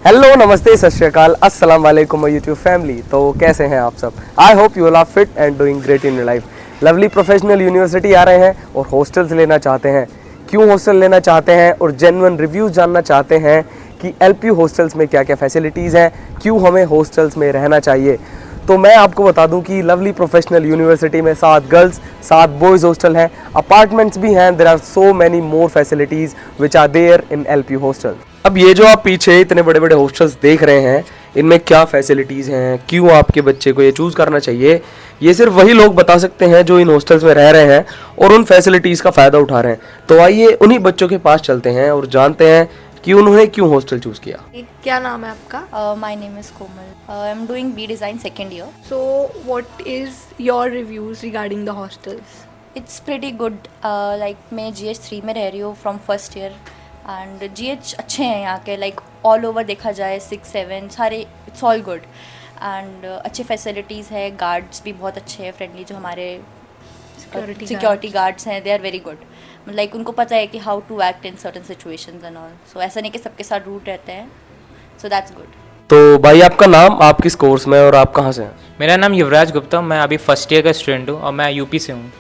Hello नमस्ते सत श्री अकाल अस्सलाम वालेकुम यूट्यूब फैमिली। तो कैसे हैं आप सब? I hope you all are fit and doing great in your life. Lovely professional university आ रहे हैं और हॉस्टल्स लेना चाहते हैं। क्यों हॉस्टल लेना चाहते हैं और जेन्युइन रिव्यूज़ जानना चाहते हैं कि एलपीयू हॉस्टल्स में क्या क्या फैसिलिटीज़ हैं, क्यों हमें हॉस्टल्स में रहना चाहिए। तो मैं आपको बता दूं कि लवली प्रोफेशनल यूनिवर्सिटी में 7 गर्ल्स 7 बॉयज़ हॉस्टल हैं, अपार्टमेंट्स भी हैं। There are so many more facilities which are there in LPU hostel. अब ये जो आप पीछे इतने बड़े बड़े हॉस्टल्स देख रहे हैं, इनमें क्या फैसिलिटीज़ हैं, क्यों आपके बच्चे को ये चूज़ करना चाहिए, ये सिर्फ वही लोग बता सकते हैं जो इन हॉस्टल्स में रह रहे हैं और उन फैसिलिटीज़ का फ़ायदा उठा रहे हैं। तो आइए उन्हीं बच्चों के पास चलते हैं और जानते हैं कि उन्होंने क्यों हॉस्टल चूज़ किया। क्या नाम है आपका? My name is Komal. I'm doing B Design second year. So what is your reviews regarding the hostels? It's pretty good. Like मैं GH3 में रह रही हूँ from first year and GH अच्छे हैं यहाँ के, like all over देखा जाए 6-7 सारे it's all good and अच्छे facilities है, guards भी बहुत अच्छे हैं, friendly जो हमारे security guards हैं, they are very good. Like उनको पता है कि how to act in certain situations and all. So ऐसा नहीं कि सबके साथ रूट रहते हैं. So that's good. तो भाई आपका नाम, आप किस कोर्स में और आप कहाँ से हैं? मेरा नाम युवराज गुप्ता, मैं अभी फर्स्ट ईयर का स्टूडेंट हूँ और मैं यूपी से हूँ।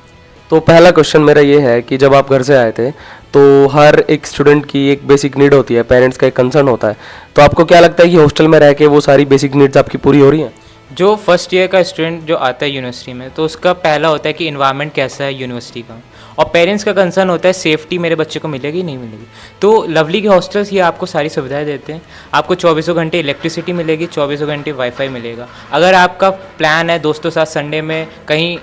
तो पहला क्वेश्चन मेरा ये है कि जब आप घर से आए थे तो हर एक स्टूडेंट की एक बेसिक नीड होती है, पेरेंट्स का एक कंसर्न होता है। तो आपको क्या लगता है कि हॉस्टल में रह के वो सारी बेसिक नीड्स आपकी पूरी हो रही हैं? जो फर्स्ट ईयर का स्टूडेंट जो आता है यूनिवर्सिटी में, तो उसका पहला होता है कि इन्वायरमेंट कैसा है यूनिवर्सिटी का, और पेरेंट्स का कंसर्न होता है सेफ्टी मेरे बच्चे को मिलेगी नहीं मिलेगी। तो लवली के हॉस्टल्स ये आपको सारी सुविधाएं देते हैं। आपको 24 घंटे इलेक्ट्रिसिटी मिलेगी, 24 घंटे वाईफाई मिलेगा। अगर आपका प्लान है दोस्तों साथ संडे में कहीं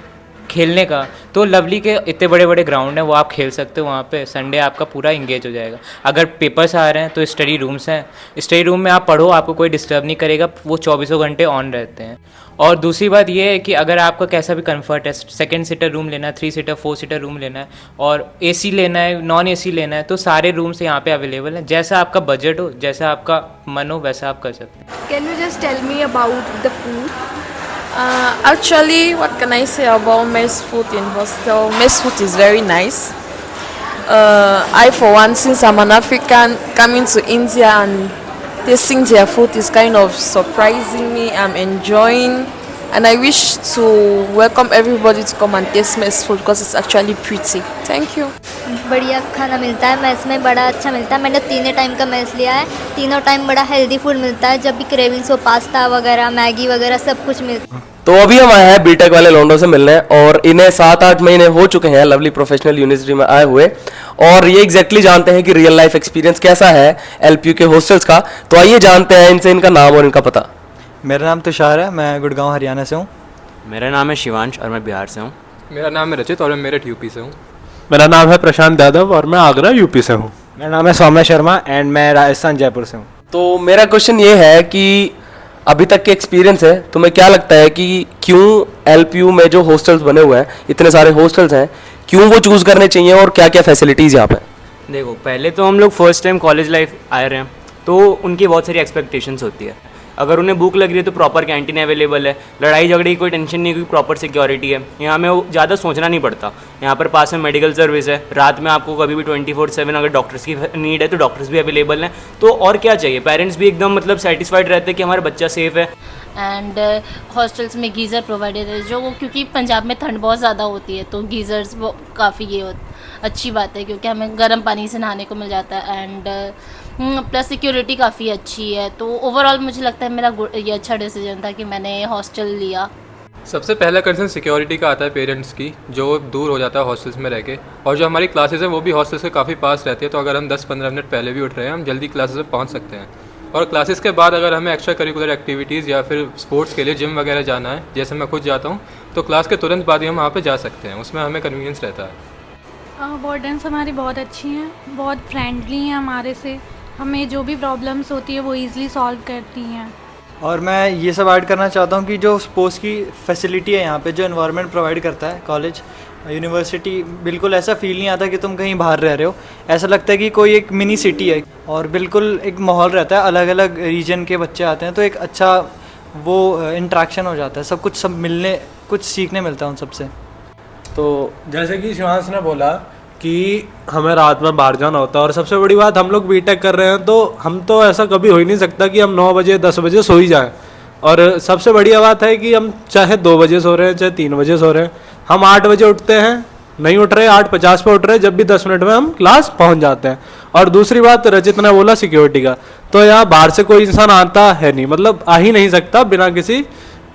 खेलने का, तो लवली के इतने बड़े बड़े ग्राउंड हैं, वो आप खेल सकते हो वहाँ पे। संडे आपका पूरा इंगेज हो जाएगा। अगर पेपर्स आ रहे हैं तो स्टडी रूम्स हैं, स्टडी रूम में आप पढ़ो, आपको कोई डिस्टर्ब नहीं करेगा, वो 24 घंटे ऑन रहते हैं। और दूसरी बात ये है कि अगर आपका कैसा भी कंफर्ट है, 2 सीटर रूम लेना है, 3 सीटर 4 सीटर रूम लेना है और एसी लेना है, नॉन एसी लेना है, तो सारे रूम्स यहाँ पे अवेलेबल हैं। जैसा आपका बजट हो, जैसा आपका मन हो, वैसा आप कर सकते हैं। Can you just tell me about the food? Actually, what can I say about mess food in hostel? Mess food is very nice. I, for one, since I'm an African, coming to India and tasting their food is kind of surprising me. I'm enjoying, and I wish to welcome everybody to come and taste mess food because it's actually pretty. Thank you. बढ़िया खाना मिलता है mess में, बड़ा अच्छा मिलता है। मैंने 3 टाइम का मेस लिया है, तीनों टाइम बड़ा हेल्दी फूड मिलता है। जब भी क्रेविंग्स हो, पास्ता वगैरह, मैगी वगैरह सब कुछ मिलता है। तो अभी हम आए हैं बीटेक वाले लोंडो से मिलने और इन्हें 7-8 महीने हो चुके हैं लवली प्रोफेशनल यूनिवर्सिटी में आए हुए, और ये एग्जैक्टली जानते हैं कि रियल लाइफ एक्सपीरियंस कैसा है एलपीयू के हॉस्टल्स का। तो आइए जानते हैं इनसे इनका नाम और इनका पता। मेरा नाम तुषार है, मैं गुड़गांव हरियाणा से हूँ। मेरा नाम है शिवांश और मैं बिहार से हूँ। मेरा नाम है रचित और मैं मेरठ यूपी से हूँ। मेरा नाम है प्रशांत यादव और मैं आगरा यूपी से हूँ। मेरा नाम है सौम्य शर्मा एंड मैं राजस्थान जयपुर से हूँ। तो मेरा क्वेश्चन ये है कि अभी तक के एक्सपीरियंस है, तुम्हें क्या लगता है कि क्यों एलपीयू में जो हॉस्टल्स बने हुए हैं, इतने सारे हॉस्टल्स हैं, क्यों वो चूज़ करने चाहिए और क्या क्या फैसिलिटीज़ यहाँ पे? देखो, पहले तो हम लोग फर्स्ट टाइम कॉलेज लाइफ आए रहे हैं, तो उनकी बहुत सारी एक्सपेक्टेशंस होती है। अगर उन्हें भूख लग रही है तो प्रॉपर कैंटीन अवेलेबल है, लड़ाई झगड़े की कोई टेंशन नहीं, क्योंकि प्रॉपर सिक्योरिटी है। यहाँ में ज़्यादा सोचना नहीं पड़ता। यहाँ पर पास में मेडिकल सर्विस है, रात में आपको कभी भी 24/7 अगर डॉक्टर्स की नीड है तो डॉक्टर्स भी अवेलेबल हैं। तो और क्या चाहिए? पेरेंट्स भी एकदम मतलब सेटिस्फाइड रहते हैं कि हमारा बच्चा सेफ़ है। एंड हॉस्टल्स में गीज़र प्रोवाइडेड है, जो वो क्योंकि पंजाब में ठंड बहुत ज़्यादा होती है, तो गीज़र्स वो काफ़ी ये अच्छी बात है क्योंकि हमें गर्म पानी से नहाने को मिल जाता है। एंड प्लस सिक्योरिटी काफ़ी अच्छी है। तो ओवरऑल मुझे लगता है मेरा ये अच्छा डिसीजन था कि मैंने हॉस्टल लिया। सबसे पहला कंसर्न सिक्योरिटी का आता है पेरेंट्स की, जो दूर हो जाता है हॉस्टल्स में रह के। और जो हमारी क्लासेस हैं वो भी हॉस्टल्स के काफ़ी पास रहती है, तो अगर हम 10-15 मिनट पहले भी उठ रहे हैं, हम जल्दी क्लासेस में पहुँच सकते हैं। और क्लासेस के बाद अगर हमें एक्स्ट्रा करिकुलर एक्टिविटीज़ या फिर स्पोर्ट्स के लिए जिम वगैरह जाना है, जैसे मैं खुद जाता हूँ, तो क्लास के तुरंत बाद ही हम वहाँ पर जा सकते हैं। उसमें हमें कन्वीनियंस रहता है। वार्डन्स हमारी बहुत अच्छी हैं, बहुत फ्रेंडली हैं हमारे से। हमें जो भी प्रॉब्लम्स होती है वो ईज़िली सॉल्व करती हैं। और मैं ये सब ऐड करना चाहता हूँ कि जो स्पोर्ट्स की फैसिलिटी है यहाँ पे, जो एनवायरनमेंट प्रोवाइड करता है कॉलेज यूनिवर्सिटी, बिल्कुल ऐसा फील नहीं आता कि तुम कहीं बाहर रह रहे हो। ऐसा लगता है कि कोई एक मिनी सिटी है और बिल्कुल एक माहौल रहता है। अलग अलग रीजन के बच्चे आते हैं तो एक अच्छा वो इंट्रैक्शन हो जाता है, सब कुछ मिलने, कुछ सीखने मिलता है उन सबसे। तो जैसे कि शिवांश ने बोला कि हमें रात में बाहर जाना होता है, और सबसे बड़ी बात हम लोग बीटेक कर रहे हैं तो हम तो ऐसा कभी हो ही नहीं सकता कि हम 9 बजे 10 बजे सो ही जाएं। और सबसे बढ़िया बात है कि हम चाहे 2 बजे सो रहे हैं चाहे 3 बजे सो रहे हैं, हम 8 बजे उठते हैं, नहीं उठ रहे 8:50 पे उठ रहे, जब भी 10 मिनट में हम क्लास पहुंच जाते हैं। और दूसरी बात रचित ने बोला सिक्योरिटी का, तो यहाँ बाहर से कोई इंसान आता है नहीं, मतलब आ ही नहीं सकता बिना किसी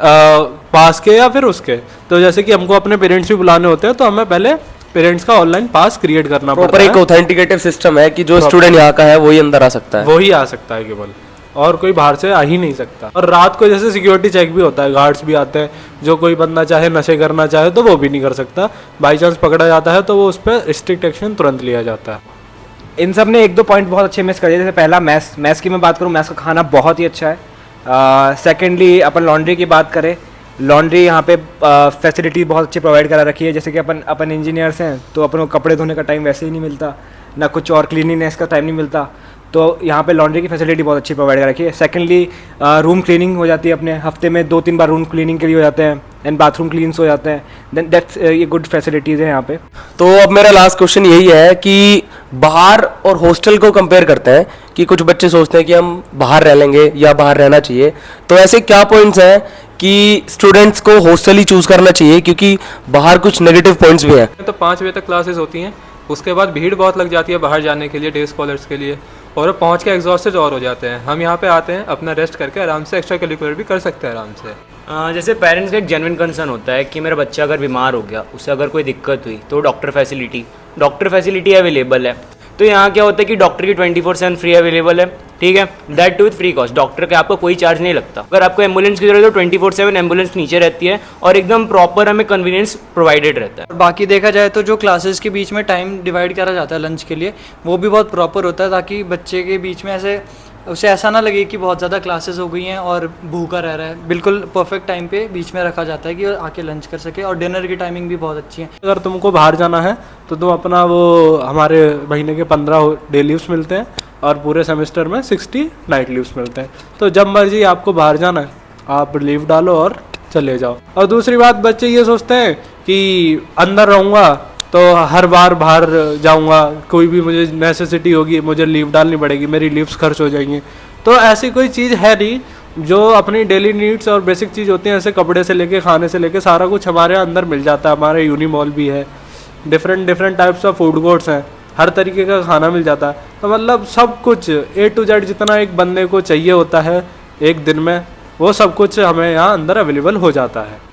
पास के या फिर उसके। तो जैसे कि हमको अपने पेरेंट्स भी बुलाने होते हैं तो हमें पहले पेरेंट्स का ऑनलाइन पास क्रिएट करना पड़ता प्रॉपर है। एक ऑथेंटिकेटिव सिस्टम है कि जो स्टूडेंट यहाँ का है वही अंदर आ सकता है, वही आ सकता है केवल, और कोई बाहर से आ ही नहीं सकता। और रात को जैसे सिक्योरिटी चेक भी होता है, गार्ड्स भी आते हैं, जो कोई बंदा चाहे नशे करना चाहे तो वो भी नहीं कर सकता, बाई चांस पकड़ा जाता है तो वो उस पर स्ट्रिक्ट एक्शन तुरंत लिया जाता है। इन सब ने 1-2 पॉइंट बहुत अच्छे मिस कर दिए। जैसे पहला मैथ्स की मैं बात करूँ, मैथ्स का खाना बहुत ही अच्छा है। सेकेंडली अपन लॉन्ड्री की बात करें, लॉन्ड्री यहाँ पे फैसिलिटी बहुत अच्छी प्रोवाइड करा रखी है। जैसे कि अपन इंजीनियर्स हैं तो अपन को कपड़े धोने का टाइम वैसे ही नहीं मिलता, ना कुछ और क्लीनिनेस का टाइम नहीं मिलता, तो यहाँ पे लॉन्ड्री की फैसिलिटी बहुत अच्छी प्रोवाइड कर रखी है। सेकेंडली रूम क्लीनिंग हो जाती है, अपने हफ्ते में 2-3 बार रूम क्लीनिंग के लिए हो जाते हैं, एंड बाथरूम क्लीन्स हो जाते हैं, देन दैट्स ये गुड फैसिलिटीज़ है यहाँ पे। तो अब मेरा लास्ट क्वेश्चन यही है कि बाहर और हॉस्टल को कंपेयर करते हैं कि कुछ बच्चे सोचते हैं कि हम बाहर रह लेंगे या बाहर रहना चाहिए, तो ऐसे क्या पॉइंट्स हैं कि स्टूडेंट्स को हॉस्टल ही चूज करना चाहिए, क्योंकि बाहर कुछ नेगेटिव पॉइंट्स भी हैं। तो 5 बजे तक क्लासेस होती हैं, उसके बाद भीड़ बहुत लग जाती है बाहर जाने के लिए डे स्कॉलर्स के लिए, और वो पहुँच के एग्जॉस्टेड और हो जाते हैं। हम यहाँ पे आते हैं अपना रेस्ट करके आराम से एक्स्ट्रा करिकुलर भी कर सकते हैं आराम से। जैसे पेरेंट्स का एक जेन्युइन कंसर्न होता है कि मेरा बच्चा अगर बीमार हो गया, उसे अगर कोई दिक्कत हुई तो डॉक्टर फैसिलिटी अवेलेबल है। तो यहाँ क्या होता है कि डॉक्टर की 24/7 फ्री अवेलेबल है, ठीक है, that too with free cost. Doctor का आपको कोई चार्ज नहीं लगता। अगर आपको एम्बुलेंस की जरूरत है तो 24/7 एम्बुलेंस नीचे रहती है और एकदम प्रॉपर हमें कन्वीनियंस प्रोवाइडेड रहता है। बाकी देखा जाए तो जो क्लासेस के बीच में टाइम डिवाइड करा जाता है लंच के लिए, वो भी बहुत प्रॉपर होता है, ताकि बच्चे के बीच में उसे ऐसा ना लगे कि बहुत ज़्यादा क्लासेस हो गई हैं और भूखा रह रहा है। बिल्कुल परफेक्ट टाइम पे बीच में रखा जाता है कि आके लंच कर सके, और डिनर की टाइमिंग भी बहुत अच्छी है। अगर तुमको बाहर जाना है तो तुम अपना वो हमारे महीने के 15 डे लीव्स मिलते हैं और पूरे सेमेस्टर में 60 नाइट लीव्स मिलते हैं। तो जब मर्जी आपको बाहर जाना है आप लीव डालो और चले जाओ। और दूसरी बात, बच्चे ये सोचते हैं कि अंदर रहूँगा तो हर बार बाहर जाऊंगा, कोई भी मुझे नेसेसिटी होगी मुझे लीव डालनी पड़ेगी, मेरी लीव्स खर्च हो जाएंगी। तो ऐसी कोई चीज़ है नहीं, जो अपनी डेली नीड्स और बेसिक चीज़ होती हैं, ऐसे कपड़े से लेके खाने से लेके सारा कुछ हमारे अंदर मिल जाता है। हमारे यूनी मॉल भी है, different types of food courts हैं, हर तरीके का खाना मिल जाता है। तो मतलब सब कुछ A to Z जितना एक बंदे को चाहिए होता है एक दिन में, वो सब कुछ हमें यहाँ अंदर अवेलेबल हो जाता है।